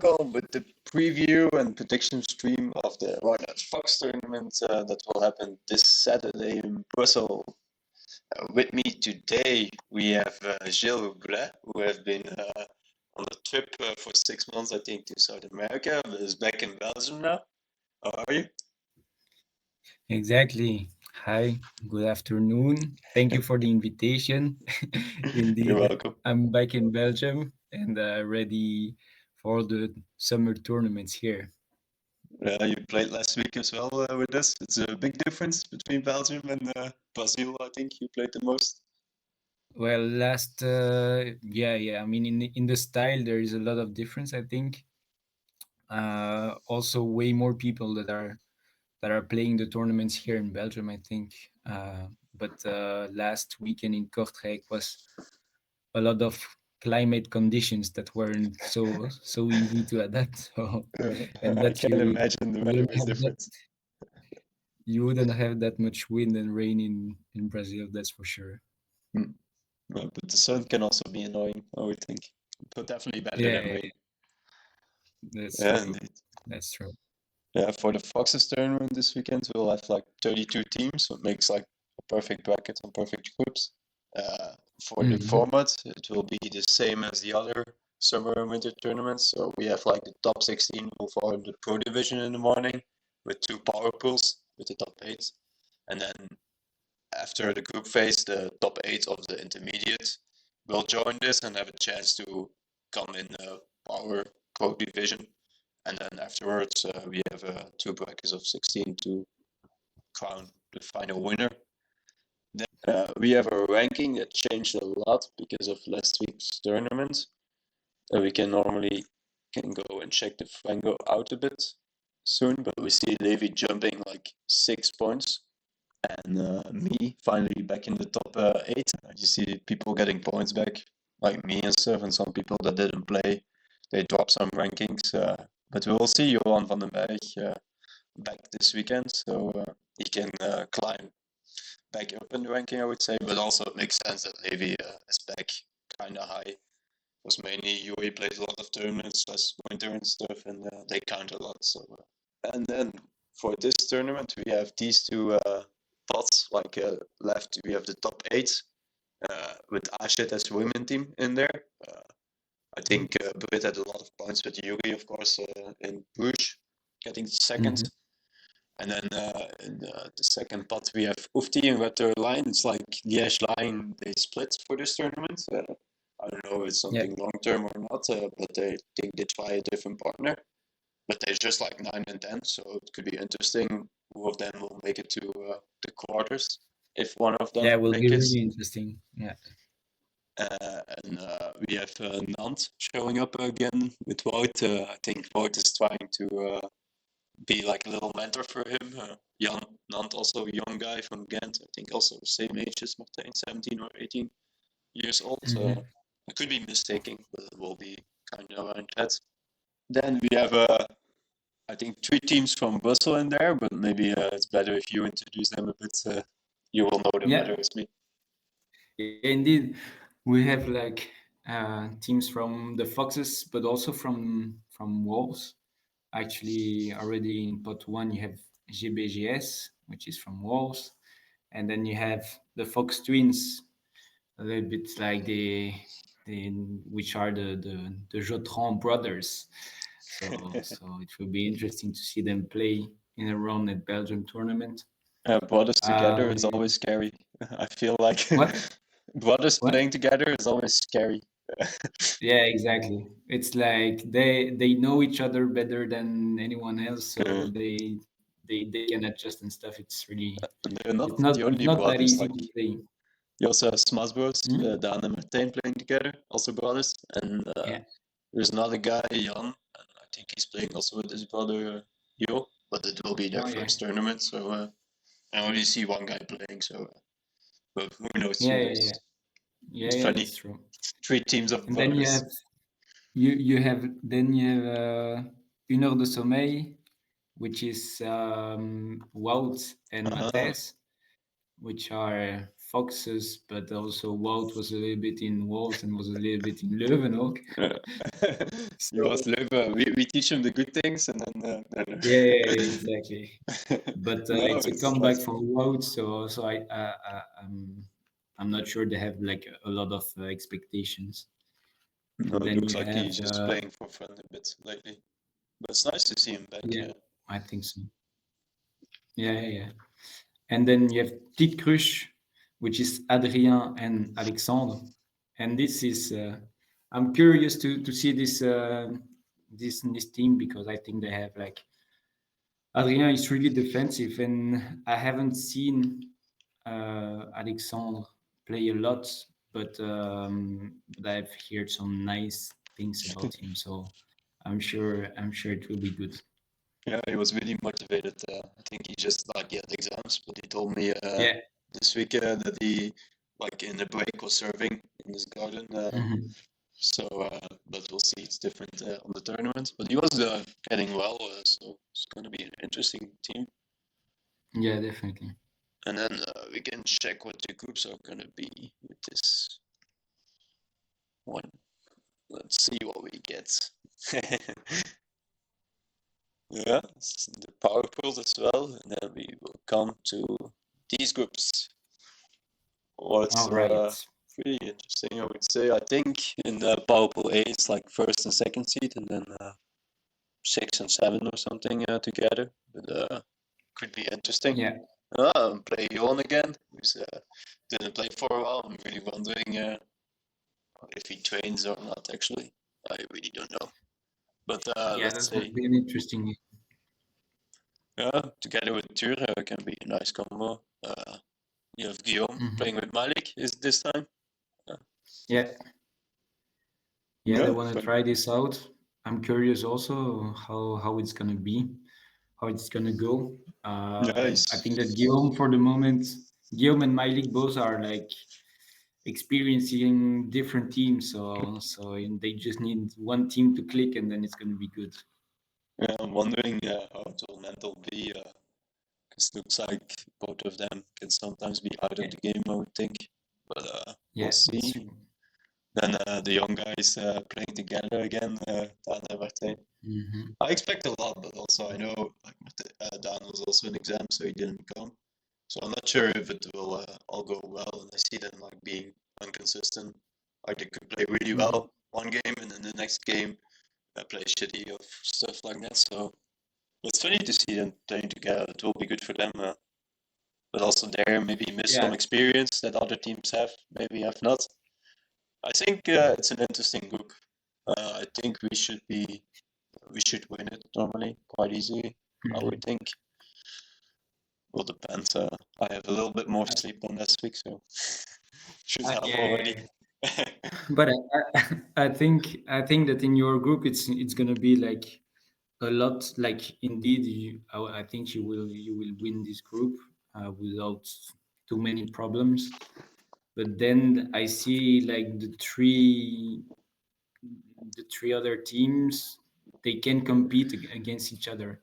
welcome with the preview and prediction stream of the Royal Fox tournament that will happen this Saturday in Brussels. With me today, we have Gilles, who has been on a trip for 6 months, I think, to South America, but is back in Belgium now. How are you? Exactly. Hi, good afternoon. Thank you for the invitation. Indeed, You're welcome. I'm back in Belgium and ready for the summer tournaments here. You played last week as well with us. It's a big difference between Belgium and Brazil, I think you played the most. Well, I mean, in the style, there is a lot of difference, I think. Also, way more people that are playing the tournaments here in Belgium, I think. But last weekend in Kortrijk was a lot of climate conditions that weren't so easy to adapt. So, and I that can imagine the weather is different. You wouldn't have that much wind and rain in Brazil, that's for sure. But the sun can also be annoying, I would think. But definitely better than rain. That's true. Indeed. That's true. Yeah, for the Foxes tournament this weekend, we'll have like 32 teams, so it makes like a perfect bracket and perfect groups. For the format, it will be the same as the other summer and winter tournaments. So we have like the top 16 move on the pro division in the morning with 2 power pools with the top 8. And then after the group phase, the top 8 of the intermediate will join this and have a chance to come in the power pro division. And then afterwards, we have 2 brackets of 16 to crown the final winner. Then we have a ranking that changed a lot because of last week's tournament. We can go and check the Frango out a bit soon, but we see Levi jumping like 6 points, and me finally back in the top 8. You see people getting points back, like me and stuff, and some people that didn't play, they dropped some rankings. But we will see Johan van den Berg back this weekend, so he can climb back up in the ranking, I would say. But also it makes sense that Levi is back kind of high. Was mainly UAE played a lot of tournaments last winter and stuff, and they count a lot. So, and then for this tournament, we have these 2 pots. Like left, we have the top 8 with Ashit as women team in there. I think Brit had a lot of points with Yuri, of course, in Bruges, getting second. And then in the second pot, we have Ufti and Red Line. It's like Liège Line, they split for this tournament. I don't know if it's something long-term or not, but they think they try a different partner. But they're just like 9 and 10, so it could be interesting who of them will make it to the quarters. If one of them will be it. really interesting. Yeah. And we have Nant showing up again with Wout. I think Wout is trying to be like a little mentor for him. Jan Nant, also a young guy from Ghent, I think also the same age as Martijn, 17 or 18 years old. I could be mistaken, but it will be kind of around that. Then we have, I think, 3 teams from Brussels in there, but maybe it's better if you introduce them a bit. You will know them better as me. Yeah, indeed. We have like teams from the Foxes, but also from Wolves. Actually, already in pot 1, you have GBGS, which is from Wolves. And then you have the Fox Twins, a little bit like which are the Jotron brothers. So it will be interesting to see them play in a run at Belgium tournament. Brothers together is always scary. I feel like brothers playing together is always scary. Yeah, exactly. It's like they know each other better than anyone else, so they can adjust and stuff. It's really they're not it's not the only not that brothers. easy Like, to play. you also have Smash Bros, Dan and Martijn playing together, also brothers. And there's another guy, Jan, and I think he's playing also with his brother, Yo, but it will be their first tournament, so I only see one guy playing, so but who knows? Yeah, it's funny. that's true. 3 teams of And brothers. then you have Une heure de sommeil, which is Wout and Matthijs, which are Foxes, but also Wout was a little bit in Wolves and was a little bit in Leuvenhoek. Yeah. He So was live. We teach him the good things, and then yeah, yeah, yeah, exactly. But no, it's a it's comeback like for Wout, so I'm not sure they have like a lot of expectations. no, And it then looks you like have he's just playing for fun a bit lately. But it's nice to see him back. yeah, Yeah, I think so. Yeah, yeah, yeah. And then you have Petite Cruche, which is Adrien and Alexandre. And this is I'm curious to see this team because I think they have like Adrien is really defensive, and I haven't seen Alexandre play a lot, but I've heard some nice things about him. So I'm sure it will be good. yeah, he was really motivated. I think he just like he had exams, but he told me Yeah. this week that he like in the break was serving in his garden. Mhm. So, but we'll see. It's different on the tournament. But he was getting well, so it's going to be an interesting team. Yeah, definitely. And then we can check what the groups are going to be with this one. Let's see what we get. Yeah, the power pools as well. And then we will come to these groups. What's All right. pretty interesting, I would say. I think in the power pool A, it's like first and second seed, and then 6 and 7 or something together. But could be interesting. Yeah. Play Johan again, who's didn't play for a while. I'm really wondering if he trains or not. Actually, I really don't know. But Yeah, let's that's gonna say, be an interesting. yeah, together with Ture can be a nice combo. You have Guillaume Mhm. playing with Malik is this time. Uh, Yeah, yeah, they yeah, want to fun. try this out. I'm curious also how it's gonna be, how it's gonna go. Yeah, I think that Guillaume for the moment, Guillaume and Milik both are like experiencing different teams, so they just need one team to click and then it's gonna be good. yeah, I'm wondering how it will mental be. Because it looks like both of them can sometimes be out of Yeah, the game, I would think. But we'll yeah, that's see. true. Then the young guys playing together again, Dan and Martijn. Hmm. I expect a lot, but also I know like Dan was also an exam, so he didn't come. So I'm not sure if it will all go well. And I see them like being inconsistent. Like they could play really Hmm. well one game, and then the next game play shitty or stuff like that. So it's funny to see them playing together. It will be good for them. But also there maybe miss Yeah, some experience that other teams have, maybe have not. I think it's an interesting group. I think we should win it normally quite easily. I would mhm. think. Well, depends. I have a little bit more sleep on this week, so should have Yeah, already. yeah. But I think that in your group it's gonna be like a lot. Like indeed, I think you will win this group without too many problems. But then I see like the three other teams, they can compete against each other.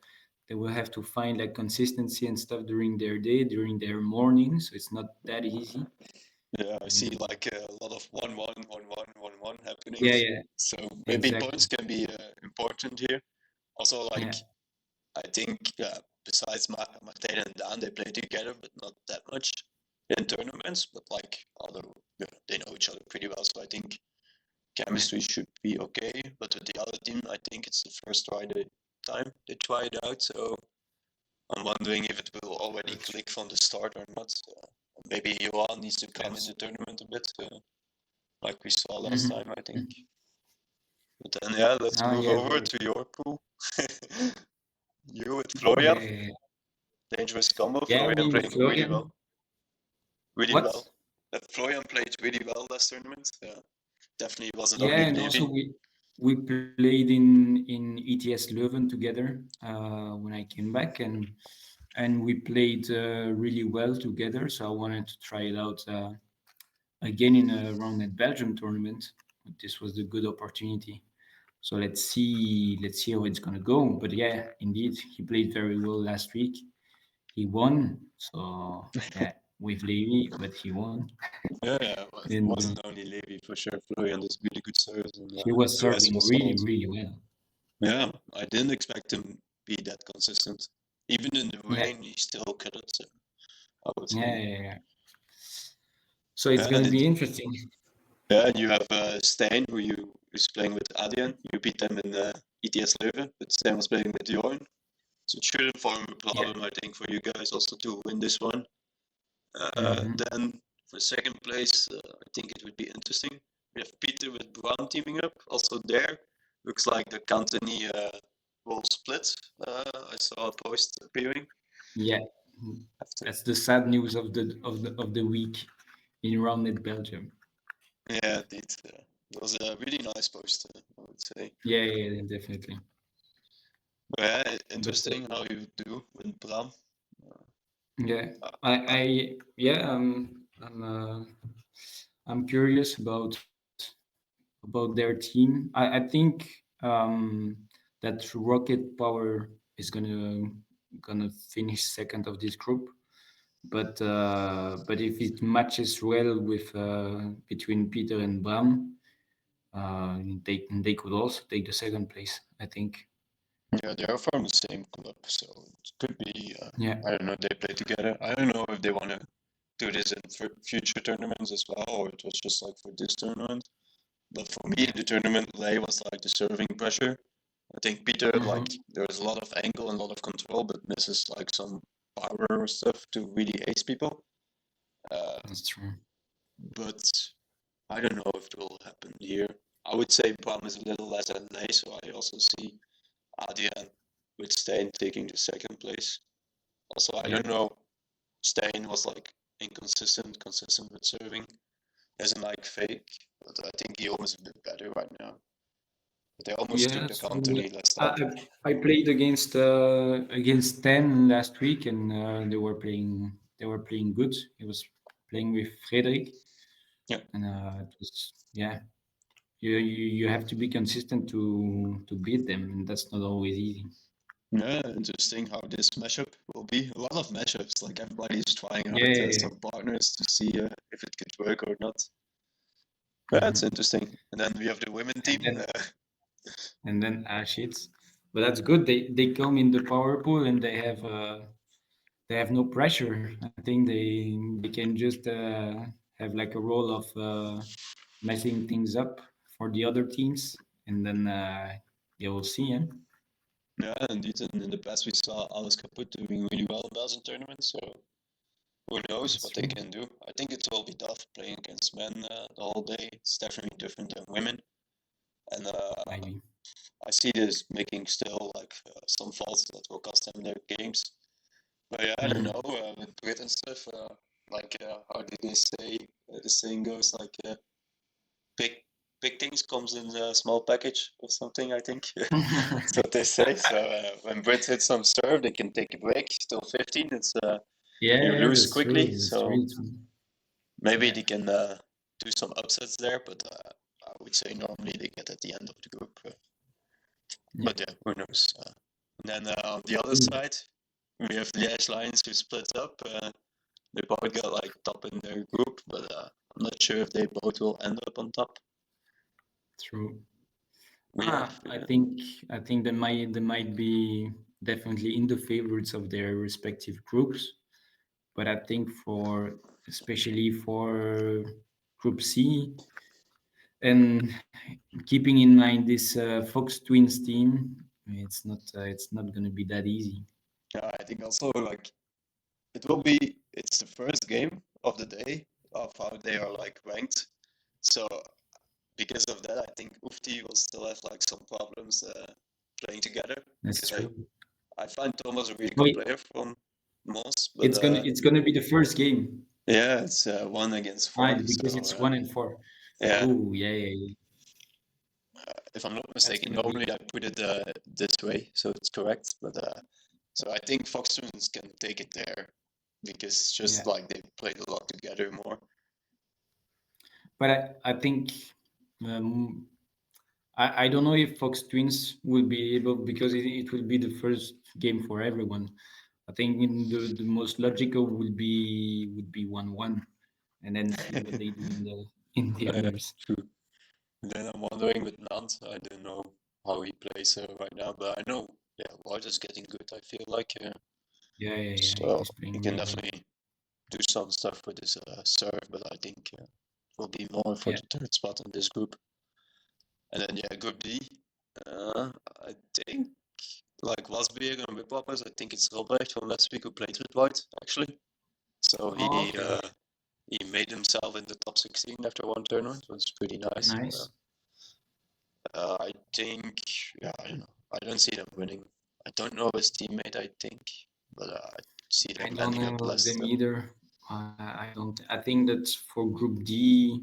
They will have to find like consistency and stuff during their day, during their morning. So it's not that easy. Yeah, I see And like a lot of 1-1, 1-1, 1-1 happening. yeah, yeah, So maybe points exactly. can be important here. Also, like Yeah, I think besides Martijn and Dan, they play together, but not that much in tournaments. But like other, yeah, they know each other pretty well, so I think yeah, chemistry should be okay. But with the other team, I think it's the first time they try it out. So I'm wondering if it will already that's click from the start or not. Maybe Johan needs to come in that's. the tournament a bit, like we saw last Mhm. time, I think. But then, yeah, let's Oh move yeah, over to your pool. You with yeah, Florian, yeah, yeah. dangerous combo. Yeah, Florian me with playing really Florian. well, really well. What? Florian played really well last tournament. Definitely wasn't Yeah, only and also Navy. we played in ETS Leuven together when I came back, and we played really well together. So I wanted to try it out again in a round at Belgium tournament. This was the good opportunity. So let's see how it's gonna go. But yeah, indeed, he played very well last week. He won. So yeah. with Levy, but he won. Yeah, yeah, it And wasn't only Levy for sure. Florian does really good serves, and he was Perez serving was really, solid. really well. Yeah, I didn't expect him be that consistent. Even in the Yeah, rain, he still could it. I would yeah, say. yeah, yeah. So it's Yeah, gonna be interesting. yeah, and you have Stijn, who you is playing with Adrian. You beat them in ETS Leuven, but Stijn was playing with Jorn. So it shouldn't form a Yeah. problem, I think, for you guys also to win this one. Mhm. Then for second place, I think it would be interesting. We have Peter with Brown teaming up. Also there, looks like the company will split. I saw a post appearing. Yeah, After. that's the sad news of the week in rounded Belgium. Yeah, indeed. It was a really nice post, I would say. Yeah, yeah, yeah, definitely. Yeah, But interesting how you do with Bram. yeah, Uh, yeah, I'm curious about their team. I think that Rocket Power is gonna finish second of this group. But if it matches well with between Peter and Bram, they could also take the second place. I think. yeah, they are from the same club, so it could be. Yeah. I don't know. They play together. I don't know if they want to do this in future tournaments as well, or it was just like for this tournament. But for me, Yeah. the tournament play was like the serving pressure. I think Peter, like, Mm-hmm. there was a lot of angle and a lot of control, but misses like some power stuff to really ace people. Uh, That's true. but I don't know if it will happen here. I would say Bram is a little less than Ney, so I also see Adrian with Stijn taking the second place. Also, I Yeah. don't know. Stijn was like consistent with serving. Doesn't like fake, but I think he almost a bit better right now. But they almost Yeah, took the that's true. company last I, time. I played against 10 last week, and they were playing good. He was playing with Frederik, Yeah, and it was yeah. You have to be consistent to beat them, and that's not always easy. yeah, interesting how this mashup will be. A lot of mashups, like everybody's trying Yeah, out yeah, some partners to see if it could work or not. yeah. Yeah, it's interesting. And then we have the women And team. then shits. But that's good. They come in the power pool and they have no pressure. I think they can just have like a role of messing things up for the other teams, and then you will see. Eh? Yeah, indeed. And in the past, we saw Alice Kaput doing really well in Belgian tournaments. So who knows That's what they true. can do? I think it will be tough playing against men the whole day. It's definitely different than women. And Maybe. I see this making still like some faults that will cost them their games. But yeah, I don't know Mhm. with Brit and stuff. Like how did they say? The saying goes like big big things comes in a small package or something. I think that's what they say. So when Brit hits some serve, they can take a break. Still 15. It's Yeah, you yeah, lose that's true. quickly. That's So really true. maybe Yeah, they can do some upsets there. But I would say normally they get at the end of the group. yeah. But yeah, who knows? And then on the other Mm. side, we have Liège Lions who split up. They probably got like top in their group, but I'm not sure if they both will end up on top. True. We have, I think they might be definitely in the favorites of their respective groups, but I think especially for Group C, and keeping in mind this Fox Twins team, it's not going to be that easy. yeah, I think also like it will be. It's the first game of the day of how they are like ranked. So because of that, I think Ufti will still have like some problems playing together That's because I true. I find Thomas a really good Wait, player from Mons, but it's gonna be the first game. yeah, it's 1 against 4. It's So because it's 1-4. yeah, Oh yeah, yeah, yeah. if I'm not That's mistaken, gonna be normally I put it this way, so it's correct. But so I think Fox students can take it there because just yeah. like they played a lot together more. But I think um, I don't know if Fox Twins will be able, because it will be the first game for everyone. I think the most logical would be 1-1, and then see what they do in the others. True. Then I'm wondering with Nant, I don't know how he plays right now, but I know, yeah, White is getting good, I feel like. Yeah. So He's he playing can really well. definitely do some stuff with his serve, but I think it will be more for Yeah. the third spot in this group. And then, yeah, Group D, I think, like Wasbeer and Whipwappers, I think it's Robrecht from last week who played with White, actually. So Oh, okay. he made himself in the top 16 after one tournament, which is pretty nice. Nice. I think, yeah, I don't know. I don't see them winning. I don't know his teammate, I think, but I see I them don't ending up know last. them either. I don't. I think that for Group D,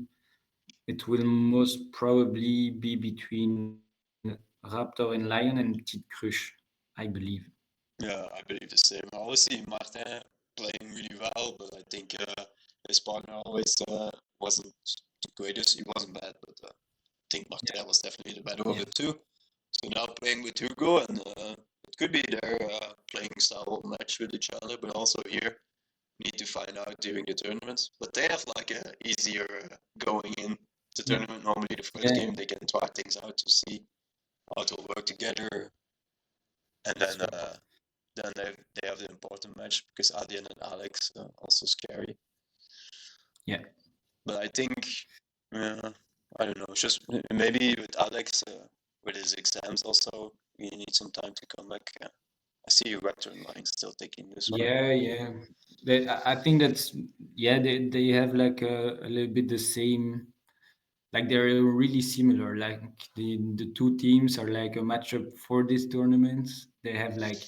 it will most probably be between Raptor and Lion and Petite Cruche, I believe. Yeah, I believe the same. I always see Martin playing really well, but I think his partner always wasn't the greatest. He wasn't bad, but I think Martin was definitely the better of Yeah. the two. So now playing with Hugo, and it could be their playing style match with each other, but also here need to find out during the tournaments. But they have like a easier going in the Yeah. tournament. Normally, the first Yeah. game they can try things out to see how to work together, and That's true. then they have the important match because Adrian and Alex also scary. Yeah. But I think, I don't know, just maybe with Alex with his exams also, we need some time to come back. I see Raptor and Lion still taking this one. Yeah. I think that's they have like a little bit the same, like they're really similar. Like the two teams are like a matchup for these tournaments. They have like,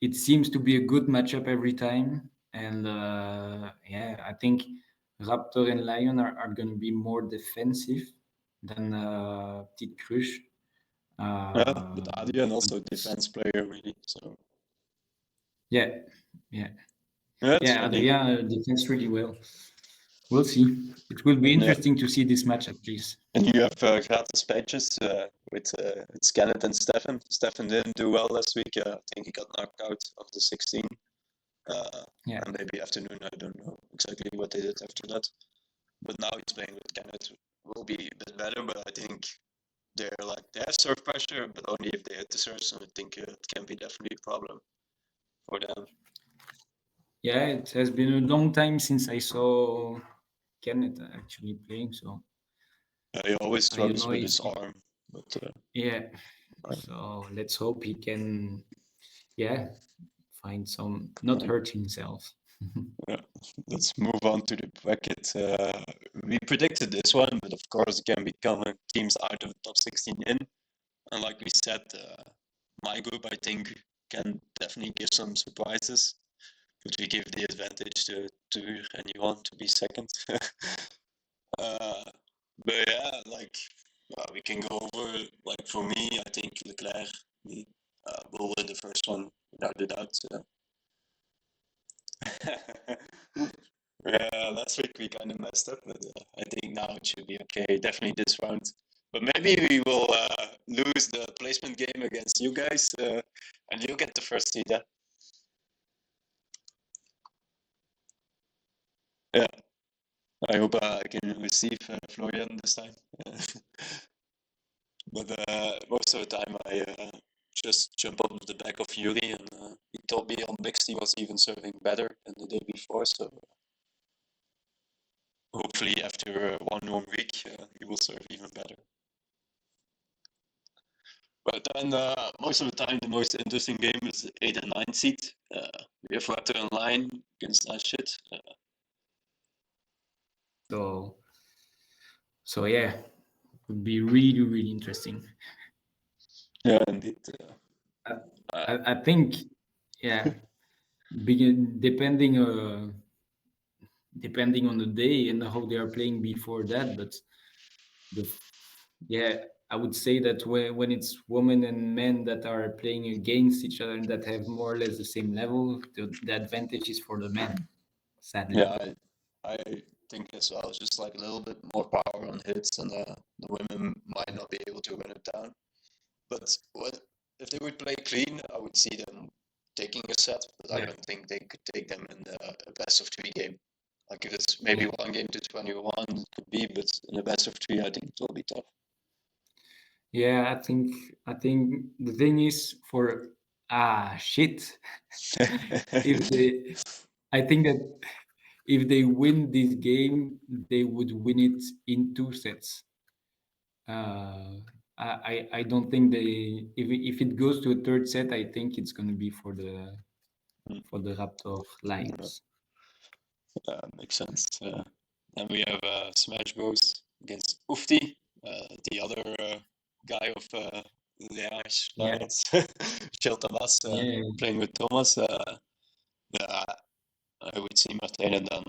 it seems to be a good matchup every time, and yeah, I think Raptor and Lion are going to be more defensive than Petite Cruche. Yeah, but Adrian But also defense player really. So yeah, yeah, yeah, it's yeah. funny. Adrien defends really well. We'll see. It will be And interesting to see this match at least. you have gratis pages with Scannet and Stefan. Stefan didn't do well last week. I think he got knocked out of the 16. Yeah, And maybe afternoon, I don't know exactly what they did after that. But now he's playing with Kenneth, will be a bit better. But I think they have serve pressure, but only if they hit the serve. So I think it can be definitely a problem for them. yeah. It has been a long time since I saw Kenneth actually playing, so He always you struggles know, with his arm, but yeah. I, So let's hope he can, yeah, find some, not hurt himself. let's move on to the bracket. We predicted this one, but of course, it can become teams out of the top 16 in. And like we said, my group, I think, can definitely give some surprises, but we give the advantage to anyone to be second. uh, but yeah, like we can go over. Like for me, I think Leclerc he, will win the first one without a doubt. Yeah, last week we kind of messed up, but I think now it should be okay. Definitely this round. But maybe we will lose the placement game against you guys, and you'll get the first seed. Yeah, I hope I can receive Florian this time. But most of the time I just jump on the back of Yuri, and he told me on mixed he was even serving better than the day before. So hopefully after one more week he will serve even better. But then most of the time the most interesting game is 8 and 9 seed. We have Raptor and Lion against that shit. So, so yeah, it would be really, really interesting. Yeah, indeed. I, Uh, I think, yeah, depending depending on the day and how they are playing before that, but the yeah, I would say that when it's women and men that are playing against each other and that have more or less the same level, the advantage is for the men, sadly. yeah, I think as well. Just like a little bit more power on hits, and the women might not be able to run it down. But what if they would play clean? I would see them taking a set, but I Yeah. don't think they could take them in a best of 3 game. Like if it's maybe Yeah. 1 game to 21, it could be, but in a best of 3, I think it will be tough. Yeah, I think the thing is for shit. If they I think that if they win this game, they would win it in 2 sets. Uh, I don't think they if it goes to a third set, I think it's gonna be for the Raptor Yeah, Lions. makes sense. And we have Smash Bros against Ufti, the other guy of the Yeah, Lions, Gilles Thomas, yeah, playing with Thomas. Yeah, I would see Martijn then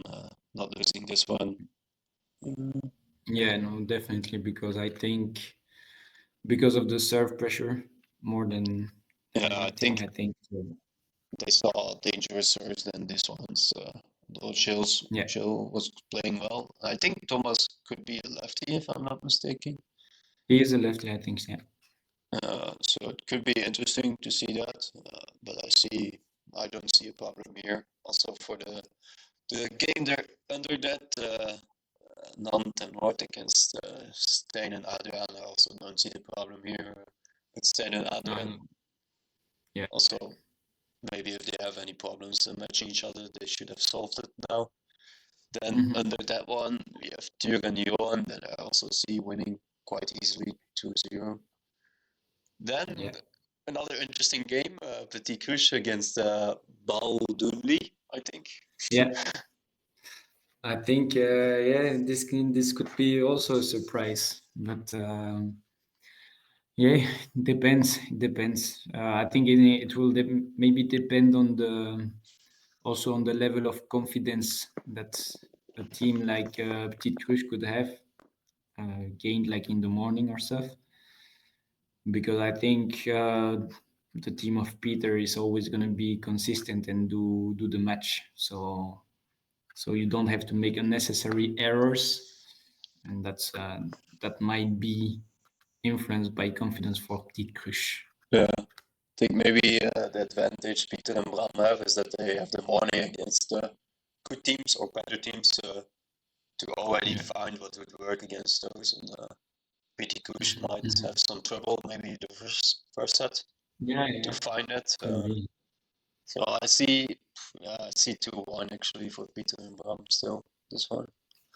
not losing this one. yeah. No, definitely because I think because of the serve pressure more than Yeah, I anything. think I think they saw dangerous serves than this one's. Though yeah, Gilles was playing well. I think Thomas could be a lefty if I'm not mistaken. he is a lefty. I think yeah. So it could be interesting to see that, but I don't see a problem here. Also for the game there under that Nantes and North against Stijn and Adriaan, I also don't see the problem here with Stijn and Adriaan. Yeah. Also, maybe if they have any problems matching each other, they should have solved it now. Then under that one, we have Tuur and Johan that I also see winning quite easily 2-0. Then Yeah. another interesting game, Petit Cruche against Baldunli, I think. Yeah. I think yeah, this could be also a surprise, but yeah, depends. I think it will maybe depend on the also on the level of confidence that a team like Petit Cruche could have gained like in the morning or stuff. Because I think the team of Peter is always going to be consistent and do the match. So you don't have to make unnecessary errors, and that might be influenced by confidence for Petit Cruche. Yeah, I think maybe the advantage Peter and Bram have is that they have the morning against good teams or better teams to already Yeah. find what would work against those. And Petit Cruche might Mhm. have some trouble maybe the first set Yeah, to yeah, find it. can be. So I see 2-1 actually for Peter and Bram still this one.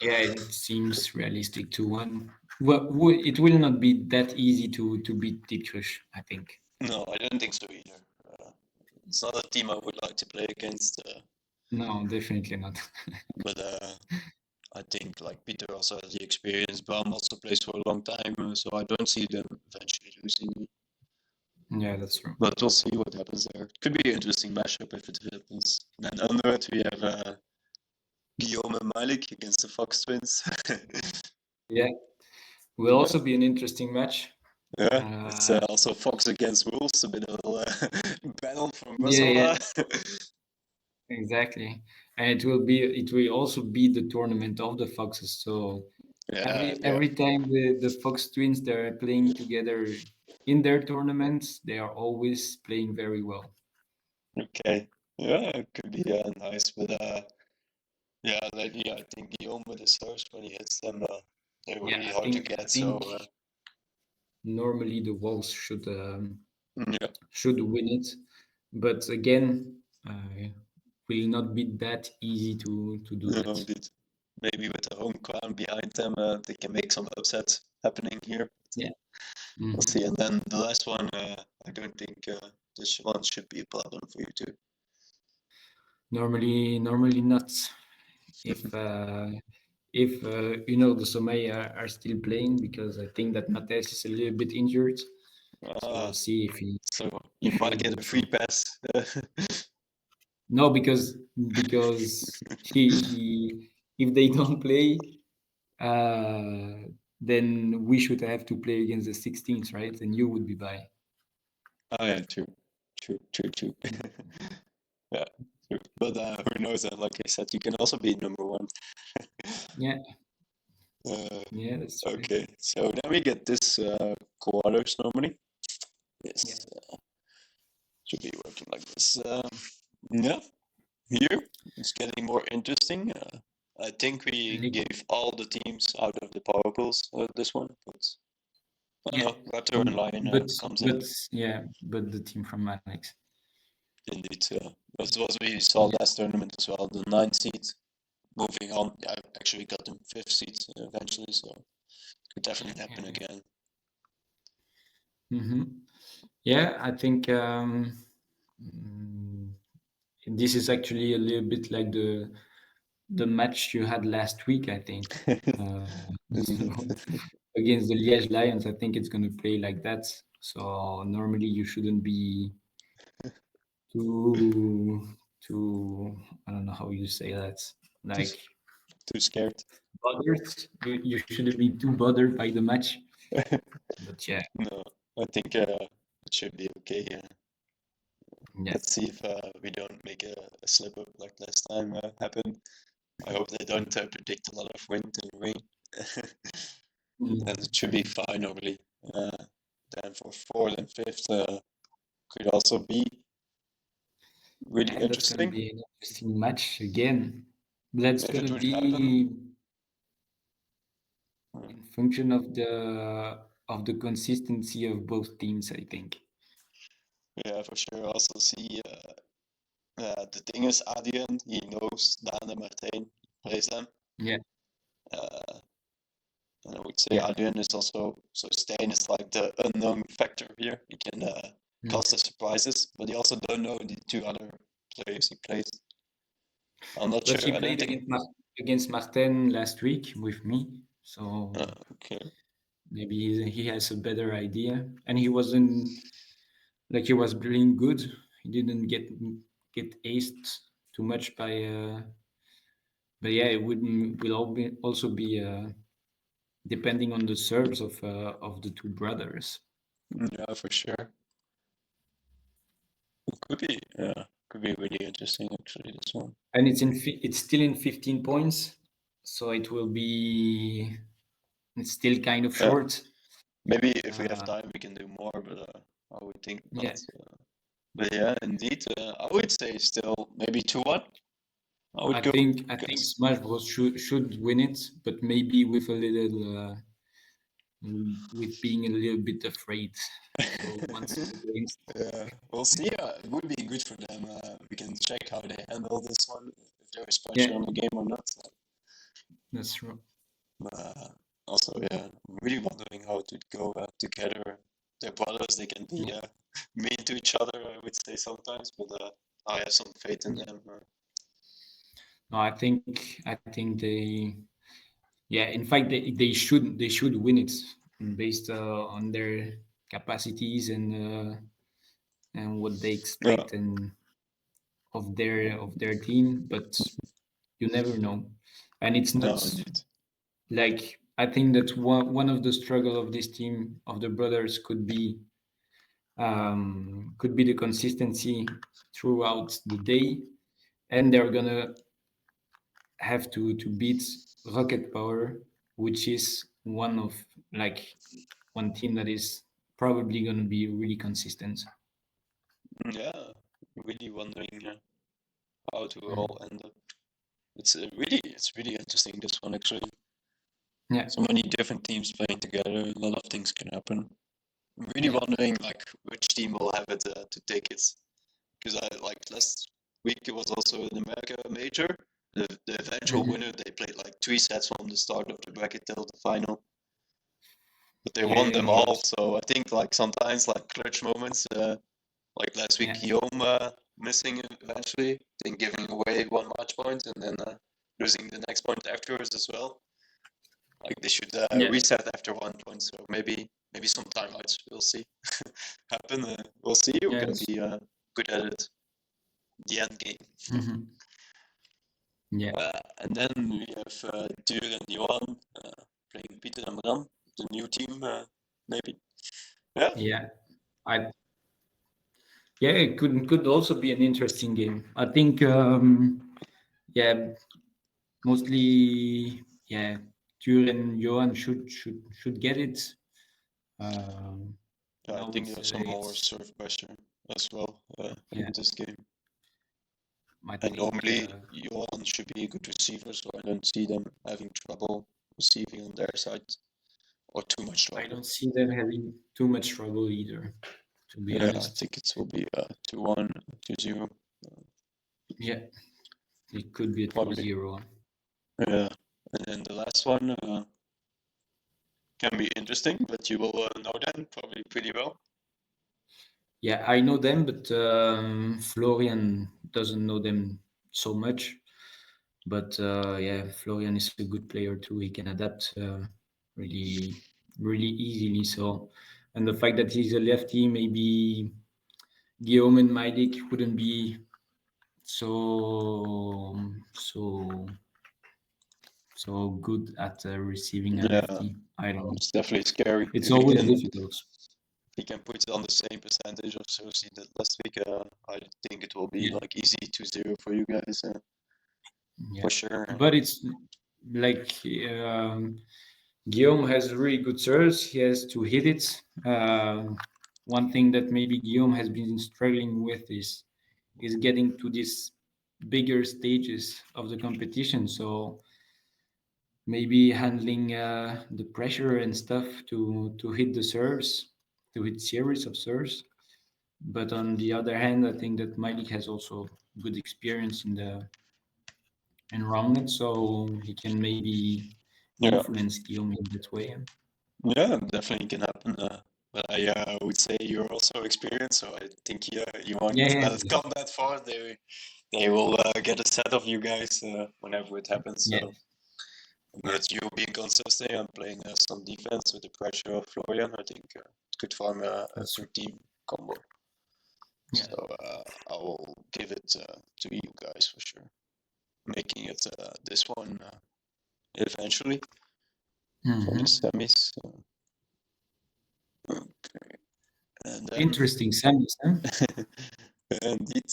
Yeah, it seems realistic to one. Well, it will not be that easy to beat Petit Cruche, I think. No, I don't think so either. It's not a team I would like to play against, No, definitely not. but I think like Peter also has the experience. Bram also plays for a long time, so I don't see them eventually losing. Yeah, that's true. But we'll see what happens there. It could be an interesting matchup if it happens. Then under it we have Guillaume and Malik against the Fox Twins. Yeah, will also be an interesting match. Yeah, it's Uh, also Fox against Wolves, a bit of a battle from yeah, Brussels. yeah, exactly. And it will also be the tournament of the Foxes. So Yeah, yeah. every time the Fox twins they're playing together in their tournaments, they are always playing very well. Okay. Yeah, it could be nice, but yeah, lately I think Guillaume with his serves when he hits them, they're Yeah, really I hard to think I get. So think normally the Wolves yeah, should win it, but again, will not be that easy to do that. indeed. Maybe with the home crowd behind them, they can make some upsets happening here. Yeah. We'll see. And then the last one, I don't think this one should be a problem for you too. Normally not. If the Sommeil are still playing because I think that Matthias is a little bit injured. So we'll see So you if might he'll get go a free through. pass. No, because he if they don't play, then we should have to play against the 16th, right? And you would be by. Oh yeah, true. Yeah, true. But who knows? Like I said, you can also be number one. Yeah, Uh, yeah, that's true. okay, so then we get this quarters normally. Yeah. Yes, should be working like this. Yeah, here it's getting more interesting. I think we League. gave all the teams out of the power pools this one, but I don't Yeah, know. Raptor and Lion comes in. but the team from Alex. Indeed, that's what we saw last tournament as well. The 9th seed moving on. I actually got them 5th seed eventually, so it could definitely happen again. Mm-hmm. Yeah, I think this is actually a little bit like the match you had last week. I think so against the Liège Lions. I think it's going to play like that. So normally you shouldn't be too I don't know how you say that, like Too scared. bothered. You shouldn't be too bothered by the match. But yeah, No, I think it should be okay. yeah. Let's see if we don't make a slip up like last time happened. I hope they don't predict a lot of wind and rain. And it should be fine normally. Then for 4th and 5th could also be really Yeah, that's gonna interesting. be an interesting match again. That's If it gonna would happen, be in function of the consistency of both teams, I think. yeah, for sure. I also see the thing is, at the end, he knows Dan and Martijn plays them. Yeah, And I would say yeah. Adrian is also, so Stain is like the unknown factor here. He can cause the surprises, but he also don't know the 2 other players he plays. I'm not But sure. he I don't played think. against Martin last week with me, so Okay. maybe he has a better idea. And he wasn't like he was playing good. He didn't get aced too much by. But yeah, it also be depending on the serves of the two brothers. Yeah, for sure. It could be really interesting actually. This one. And it's still in 15 points, so it will be it's still kind of short. Maybe if we have Uh, time, we can do more, but I would think yeah, not. But yeah, indeed, I would say still maybe 2-1. I would go. I think Smash Bros should win it, but maybe with a little with being a little bit afraid. So once against, Yeah, we'll see. It would be good for them. We can check how they handle this one, if there is pressure yeah, on the game or not. that's true. Uh, Also, yeah, I'm really wondering how it would go together. They're brothers, they can be Yeah, mean to each other, I would say sometimes, but I have some faith in yeah. them. No, I think they yeah. In fact, they should win it based on their capacities and what they Yeah, expect and of their team, but you never know. And it's no, not indeed. like I think that one of the struggle of this team of the brothers could be the consistency throughout the day, and they're gonna have to beat Rocket Power, which is one team that is probably gonna be really consistent. Yeah, really wondering how to Mm. all end up. It's really interesting, this one actually. Yeah, So many different teams playing together, a lot of things can happen. I'm really yeah, wondering like which team will have it to take it. Because I like last week it was also an America major. The eventual mhm. winner they played like 3 sets from the start of the bracket till the final, but they Yeah, won them it all. was. So I think like sometimes like clutch moments, like last week Yeah, Guillaume missing eventually, then giving away 1 match point and then losing the next point afterwards as well. Like they should yeah, reset after 1 point. So maybe some timeouts we'll see happen. We'll see who can yes. be good at it. The end game. Hmm. Yeah, And then we have Tuur and Johan playing Peter and Bram, the new team, maybe. Yeah, yeah. I Yeah, it could also be an interesting game. I think yeah, mostly yeah, Tuur and Johan should get it. Um, yeah, I I would think there's some say more it's serve pressure. as well in Yeah, this game. I And think normally, Johan should be a good receiver, so I don't see them having trouble receiving on their side, or too much I trouble. don't see them having too much trouble either, to be Yeah, I honest. think it will be 2-1, 2-0, Yeah, it could be a probably. 2-0. Yeah, and then the last one can be interesting, but you will know them probably pretty well. Yeah, I know them, but Florian doesn't know them so much. But yeah, Florian is a good player too. He can adapt really, really easily. So, and the fact that he's a lefty, maybe Guillaume and Malik wouldn't be so so so good at receiving a Yeah, lefty. I don't know. it's definitely scary. It's always difficult. If he can put it on the same percentage of so he did last week, I think it will be Yeah, like easy 2-0 for you guys yeah. for sure. But it's like Guillaume has really good serves. He has to hit it. One thing that maybe Guillaume has been struggling with is getting to these bigger stages of the competition. So maybe handling the pressure and stuff to hit the serves, to hit series of serves. But on the other hand, I think that Malik has also good experience in the environment, so he can maybe Yeah, influence Guillaume in that way. yeah, definitely can happen. But I would say you're also experienced, so I think you won't Yeah, yeah, come that far. They will get a set of you guys whenever it happens. yeah. So with you being consistent and playing some defense with the pressure of Florian, I think it could form a That's good team combo. yeah. So I will give it to you guys for sure, making it this one eventually for the Hmm. semis. Okay, and then Interesting semis, huh? indeed,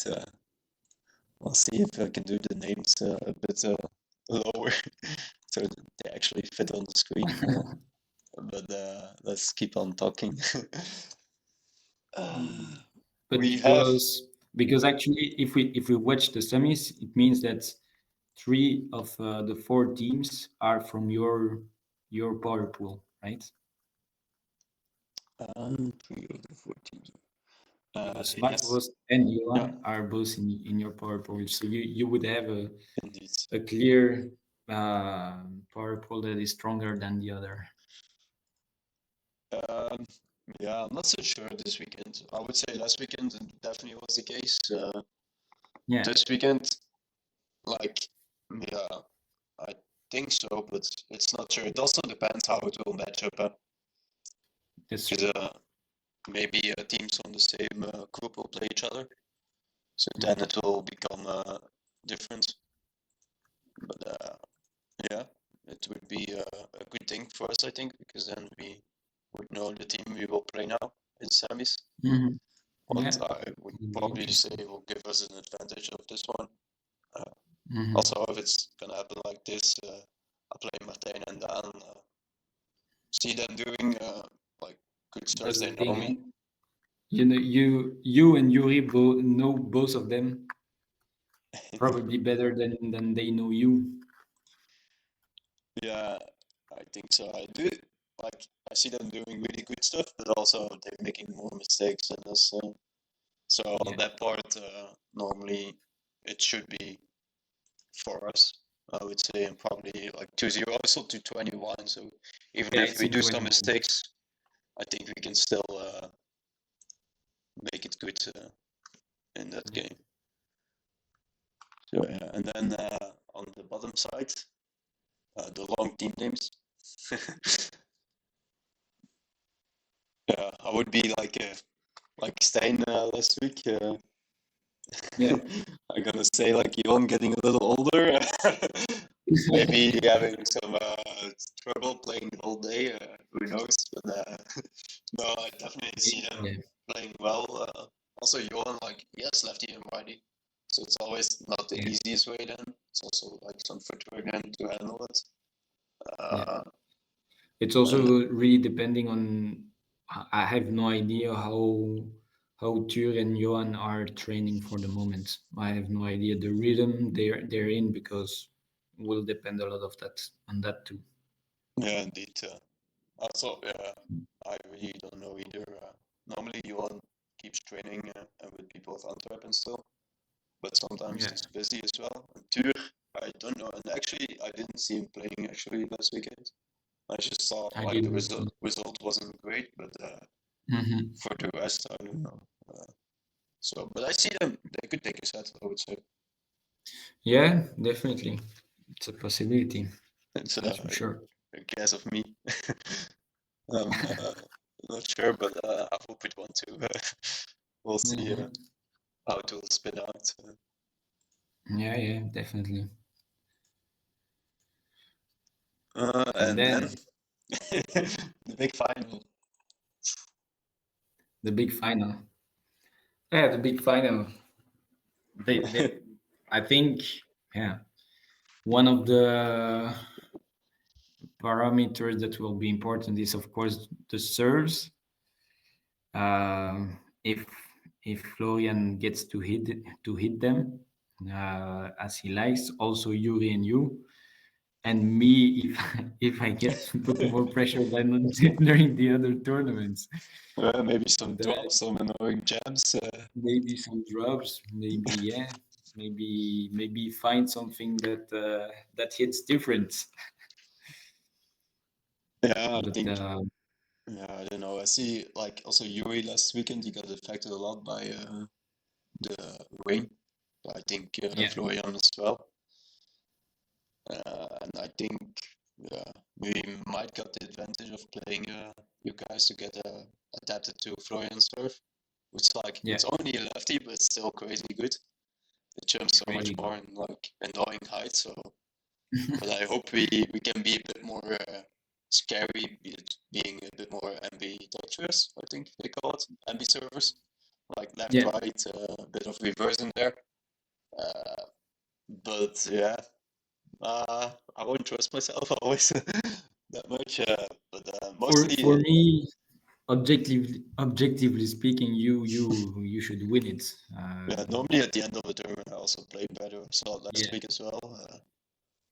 I'll see if I can do the names a bit lower so that they actually fit on the screen. But let's keep on talking. But We have because actually, if we watch the semis, it means that three of the four teams are from your power pool, right? 3 of the 14. Because Yes, Marcos and yeah, Johan are both in your power pool, so you would have indeed. a clear power pool that is stronger than the other. Um, yeah, I'm not so sure this weekend. I would say last weekend it definitely was the case. Yeah, This weekend, like, yeah, I think so, but it's not sure. It also depends how it will match up. that's Because true. maybe teams on the same group will play each other, so Yeah, then it will become different. But yeah, it would be a good thing for us, I think, because then we would know the team we will play now in semis. hmm, What yeah, I would it'll be probably say interesting. will give us an advantage of this one. Uh, Hmm. Also, if it's gonna happen like this, I play Martijn and Dan. See them doing like good stuff. That's the They know thing, eh? me. You know, you and Yuri both know both of them probably better than they know you. Yeah, I think so. I do. Like I see them doing really good stuff, but also they're making more mistakes than us. So on Yeah, that part, normally it should be for us. I would say, and probably like 2-0, also to 21. So even yeah, if it's we in do some 21. mistakes, I think we can still make it good in that Yeah. game. So yeah, and then on the bottom side, the long team names. Yeah, I would be like Stein last week. Yeah. I'm gonna say like Johan getting a little older, maybe having some trouble playing the whole day. Who knows? But no, I definitely see them Yeah. playing well. Also, Johan, like he has lefty and righty, so it's always not the Yeah. easiest way. Then it's also like some footwork then to handle it. Yeah. Uh, It's and also really depending on. I have no idea how Tur and Johan are training for the moment. I have no idea the rhythm they're in because will depend a lot of that on that too. Yeah, indeed. Also, I really don't know either. Normally, Johan keeps training with people of Antwerp and still, but sometimes Yeah, he's busy as well. And Tur, I don't know. And actually, I didn't see him playing actually last weekend. I just saw I like the didn't see. result wasn't great, but Hmm. for the rest, I don't know. So, but I see them. They could take a set, I would say. Yeah, definitely, it's a possibility. It's That's for sure. a guess of me. I'm not sure, but I hope it won't too. We'll see Hmm. how it will spin out. Yeah, yeah, definitely. And And then then the big final. the big final. Yeah, the big final. They I think, yeah, one of the parameters that will be important is of course the serves. If Florian gets to hit them as he likes, also Yuri and you, and me if if I get to put more pressure than during the other tournaments. Maybe some That drops, some annoying jabs. maybe some drops, maybe yeah, maybe find something that hits different. Yeah, I But think. Yeah, I don't know. I see, like, also Yuri last weekend, he got affected a lot by the rain. I think yeah, Florian as well. And I think we might got the advantage of playing you guys to get adapted to Florian's serve. Which like yeah, it's only a lefty, but it's still crazy good. It jumps so much crazy more in like annoying height. So, but I hope we can be a bit more scary, being a bit more ambidextrous. I think they call it ambiservers, like left, yeah, right, a bit of reverse in there. Uh, but yeah, I won't trust myself always that much. But for mostly, me, objectively speaking, you should win it. yeah. Normally at the end of the tournament, I also played better. I saw it last Yeah, week as well.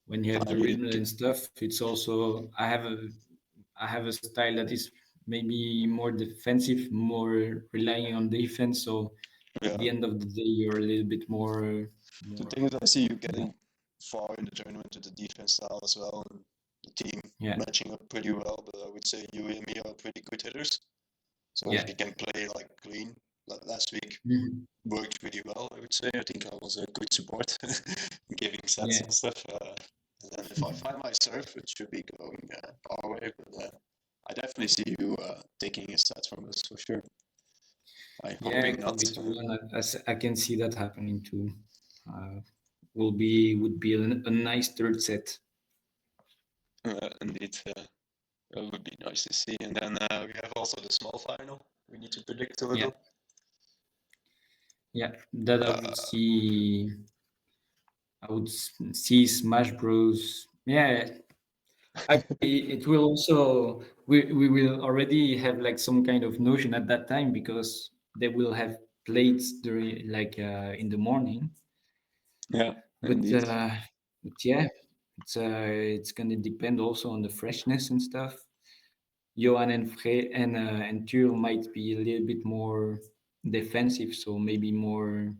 when you have I the really rhythm and stuff, it's also I have a style that is maybe more defensive, more relying on defense. So at yeah. the end of the day, you're a little bit The more thing is, I see you yeah, getting far in the tournament with the defense style as well, and the team yeah, matching up pretty well. But I would say you and me are pretty good hitters. So if yeah. you can play like clean, like last week Mhm. worked pretty well. I would say I think I was a good support, giving sets Yeah, and stuff. And then if I find my serve, it should be going our way. But I definitely see you taking a set from us for sure. I'm yeah, hoping not. 4v1. I can see that happening too. Uh, would be a nice third set. Indeed, that would be nice to see. And then we have also the small final. We need to predict a Yeah, little. yeah. That Uh, I would see Smash Bros. Yeah, it will also we will already have like some kind of notion at that time because they will have played during like in the morning. yeah, But indeed. yeah, it's gonna depend also on the freshness and stuff. Johan and and Tuur might be a little bit more defensive, so maybe more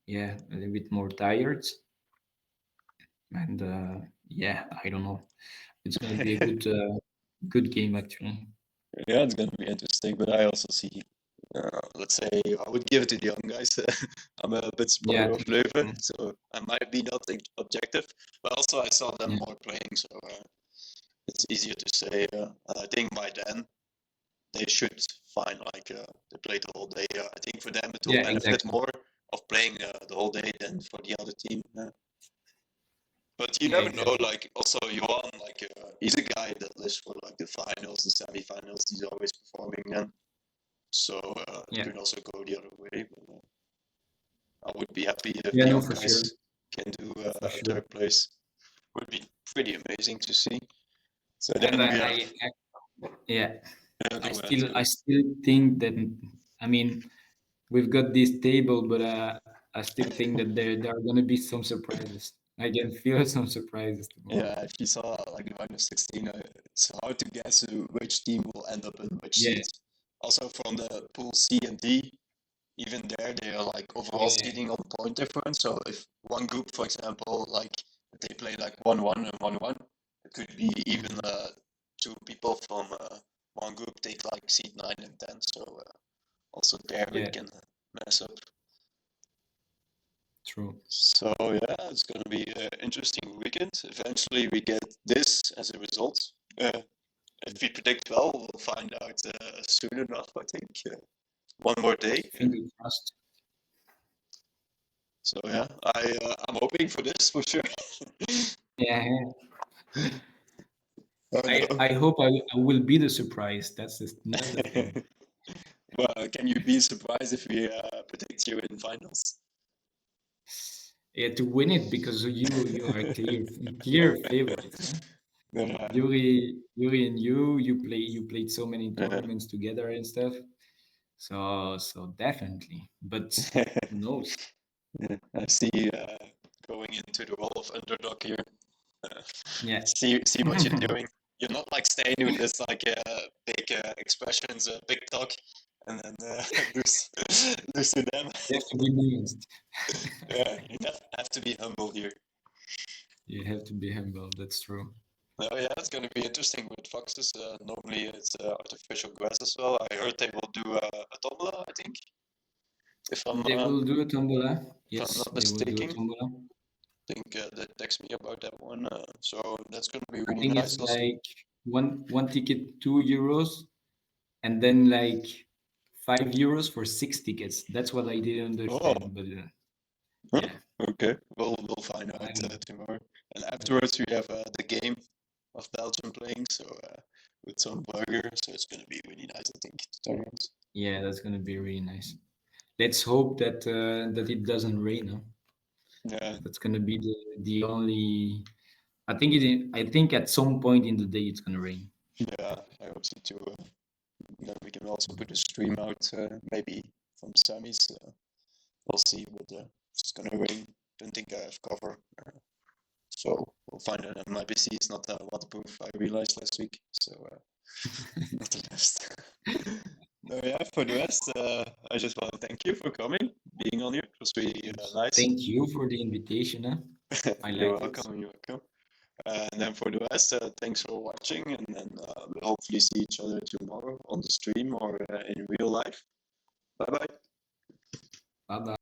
yeah, a little bit more tired. And yeah, I don't know. It's gonna be a good game actually. Yeah, it's gonna be interesting. But I also see, let's say, I would give it to the young guys. I'm a bit Yeah, supporter of to the Leuven, so I might be not objective. But also, I saw them yeah, more playing, so it's easier to say. And I think by then they should find like they play the whole day. I think for them it will yeah, benefit exactly. more of playing the whole day than for the other team. But you Yeah, never know. exactly. Like also Johan, like he's a guy that lives for like the finals, the semi-finals. He's always performing then. So it Yeah, could also go the other way. But I would be happy if yeah, the no, young for sure, guys can do for sure. third place. Would be pretty amazing to see. So And then we have yeah, Yeah, I go ahead. still I still think that, I mean, we've got this table, but I still think that there are gonna be some surprises. I can feel some surprises tomorrow. Yeah, if you saw like the round of 16, it's hard to guess which team will end up in which Yeah, seat. Also, from the pool C and D, even there they are like overall yeah, seeding on point difference. So if one group, for example, like if they play like 1-1 and 1-1, it could be even mhm, two people from one group take like seed 9 and 10. So also there yeah, it can mess up. true. So yeah, it's gonna be an interesting weekend. Eventually, we get this as a result. If we predict well, we'll find out soon enough. I think one more day. Fingers crossed. So yeah, I'm hoping for this for sure. Yeah, yeah. I I hope I will be the surprise. That's another know. thing. Well, can you be surprised if we predict you in finals? Yeah, to win it because you are clear favorites. Huh? Yeah, Yuri and you played so many tournaments together and stuff. So definitely. But who knows? yeah. I see going into the role of underdog here. Uh, Yeah. see what you're doing. You're not like Stain who does like big expressions, big talk, and then lose to them. You have to be nuanced. Yeah, you have to be humble here. You have to be humble. That's true. Oh yeah, it's gonna be interesting with foxes. Normally it's artificial grass as well. I heard they will do a tombola, I think, if I'm They uh, will do a tombola. if I'm Yes, not they will do a mistaken. tombola. I think they text me about that one. So that's gonna be I really think nice. it's Also, like one ticket, €2, and then like €5 for 6 tickets. That's what I didn't oh, understand. But huh? yeah, Okay, we'll find I out don't know. tomorrow. And afterwards we have the game of Belgium playing. So with some burger. So it's gonna be really nice. I think to tournaments. Yeah, that's gonna be really nice. Let's hope that it doesn't rain. Huh? Yeah, That's gonna be the only. I think at some point in the day it's gonna rain. yeah. I hope so too. Then we can also put a stream out, maybe from semis. We'll see, but if it's gonna rain, don't think I have cover. So we'll find out. My PC is not waterproof. I realized last week, so not the best. No, yeah. For the rest, I just want to thank you for coming, being on here. It was really nice. Thank you for the invitation. Huh? I You're liked it. welcome. You're welcome. And then for the rest, thanks for watching, and then we'll hopefully see each other tomorrow on the stream or in real life. Bye bye. Bye bye.